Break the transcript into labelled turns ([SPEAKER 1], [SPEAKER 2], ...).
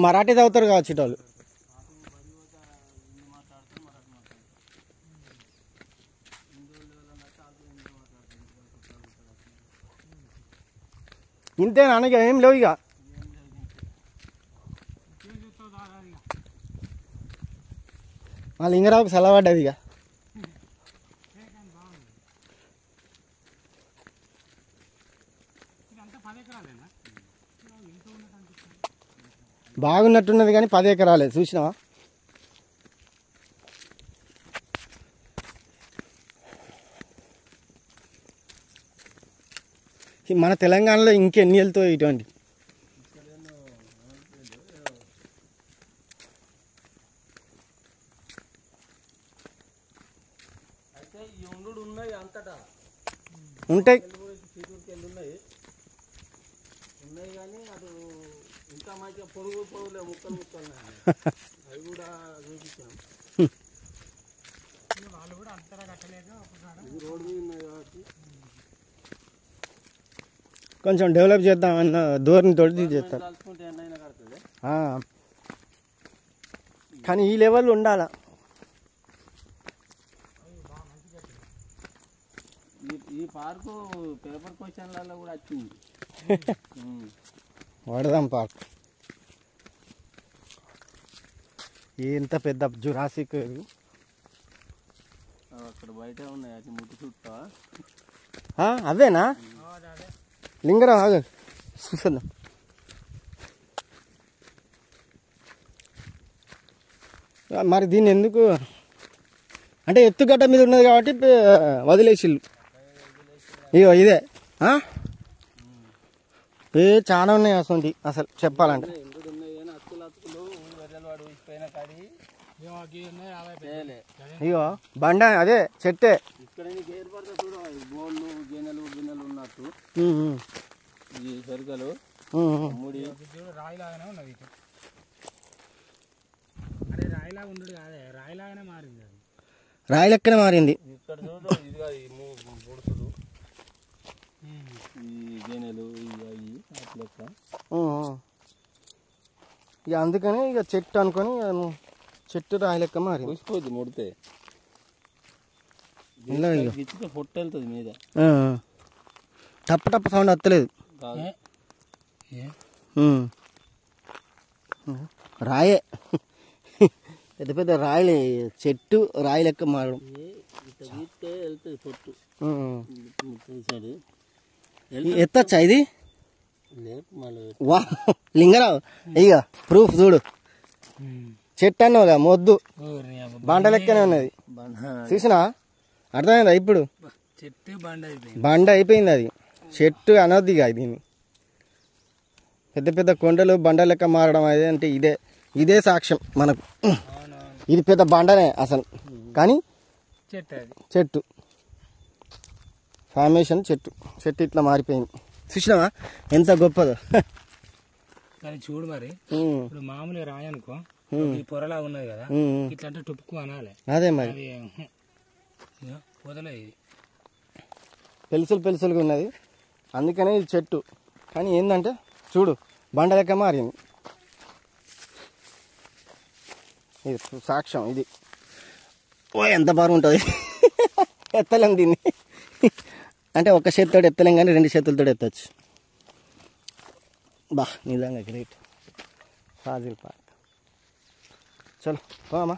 [SPEAKER 1] మరాఠీ చదువుతారు కావచ్చు ఇటు వాళ్ళు. ఇంతేనా ఇక ఏం లేవు ఇక. మా లింగరావుకి సెలవడ్డది ఇక. బాగున్నట్టున్నది కానీ 10 ఎకరాలే చూసినావా. మన తెలంగాణలో ఇంకెన్ని వెళ్తాయి ఇటువంటి. ఉంటాయి కానీ అటు ఇంకా మంచిగా పొడుగు పొడుగులే ముక్కలు ముక్కలు అవి కూడా చూపించాం. వాళ్ళు కూడా అంతరా కట్టలేదు. ఇది రోడ్డు మీద ఉన్నాయి కాబట్టి కొంచెం డెవలప్ చేద్దాం అన్న ధోరణి తోటి చేస్తారు. కానీ ఈ లెవెల్ ఉండాలా. ఈ పార్కు పేపర్ క్వశ్చన్లలో కూడా వచ్చింది. వడదాం పార్క్ ఎంత పెద్ద జురాసిక్. అక్కడ బయట ఉన్నాయి అది ముట్టు చుట్టా. అవేనా లింగరావు ఆగ చూసేద్దాం. మరి దీన్ని ఎందుకు అంటే ఎత్తుగడ్డ మీద ఉన్నది కాబట్టి వదిలేసిళ్ళు. ఇగో ఇదే చాలా ఉన్నాయి అసలు. అసలు చెప్పాలంటే ఇగో బండ అదే చెట్టే. సరికలు రాయిలాగానే ఉన్నది. రాయిలాగా ఉండదు కాదే, రాయిలాగానే మారింది. అది రాయి లెక్కనే మారింది. ఇక్కడ చూడు ఇక అందుకని ఇక చెట్టు అనుకొని చెట్టు రాయి లెక్క మారింది. ఊసిపోద్ది ముడితే పొట్టు వెళ్తుంది మీద. టప్ప టప్ప సౌండ్ వస్తలేదు. రాయే పెద్ద పెద్ద రాయలే. చెట్టు రాయి లెక్క మారడం. ఎత్తచ్చా ఇది? వా లింగరావు ఇక ప్రూఫ్ చూడు. చెట్టు అన్నావుగా మొద్దు బండ లెక్కనే ఉన్నది. చూసినా అర్థమైందా ఇప్పుడు? బండ అయిపోయింది అది. చెట్టు అనొద్దు ఇక దీన్ని. పెద్ద పెద్ద కొండలు బండ లెక్క మారడం అది అంటే ఇదే సాక్ష్యం మనకు. ఇది పెద్ద బండనే అసలు, కానీ చెట్టు ఫార్మేషన్. చెట్టు ఇట్లా మారిపోయింది. చూసినావా ఎంత గొప్పదో. కానీ చూడు మరి ఇప్పుడు మామూలుగా రాయనుకో పొరలా ఉన్నది కదా, ఇట్లా అంటే టుప్పు అనాలి. అదే మరి వదలేదు, పెలుసులుగా ఉన్నది. అందుకనే ఇది చెట్టు. కానీ ఏంటంటే చూడు బండ లెక్క మారింది. ఇది సాక్ష్యం. ఇది ఎంత బాగుంటుంది. ఎత్తలేం దీన్ని. అంటే ఒక చేతితో ఎత్తలేం కానీ 2 చేతులతో ఎత్తచ్చు. నిజంగా గ్రేట్. ఫాజిల్ పార్క్. చలో పోమా.